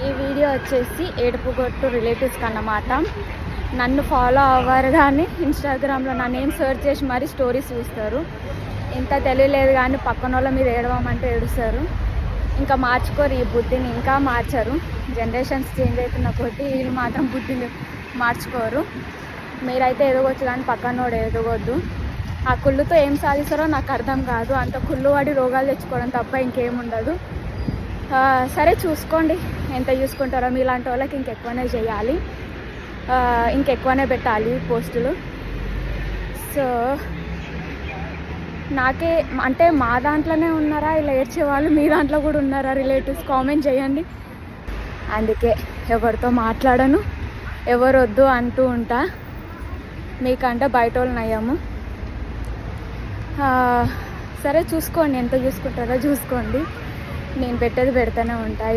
ఈ వీడియో వచ్చేసి ఏడుపుగొట్టు రిలేటివ్స్కి అన్నమాట. నన్ను ఫాలో అవ్వరు కానీ ఇన్స్టాగ్రామ్లో నా నేమ్ సెర్చ్ చేసి మరీ స్టోరీస్ చూస్తారు. ఇంత తెలియలేదు కానీ పక్కన వాళ్ళ మీద ఏడవమంటే ఏడుస్తారు. ఇంకా మార్చుకోరు ఈ బుద్ధిని, ఇంకా మార్చరు. జనరేషన్స్ చేంజ్ అవుతున్న కొద్దీ వీళ్ళు మాత్రం బుద్ధిని మార్చుకోరు. మీరైతే ఎదగొచ్చు కానీ పక్కనోడు ఎదగొద్దు. ఆ కుళ్ళుతో ఏం సాధిస్తారో నాకు అర్థం కాదు. అంత కుళ్ళు పడి రోగాలు తెచ్చుకోవడం తప్ప ఇంకేముండదు. సరే చూసుకోండి, ఎంత చూసుకుంటారో. మీలాంటి వాళ్ళకి ఇంకెక్కువనే చేయాలి, ఇంకెక్కువనే పెట్టాలి పోస్టులు. సో నాకే అంటే మా దాంట్లోనే ఉన్నారా ఇలా ఏడ్చేవాళ్ళు, మీ దాంట్లో కూడా ఉన్నారా రిలేటివ్స్? కామెంట్ చేయండి. అందుకే ఎవరితో మాట్లాడను, ఎవరు వద్దు అంటూ ఉంటా. మీకంటే బయట వాళ్ళు నయ్యాము. సరే చూసుకోండి, ఎంత చూసుకుంటారో చూసుకోండి. నేను పెట్టేది పెడతానే ఉంటాయి.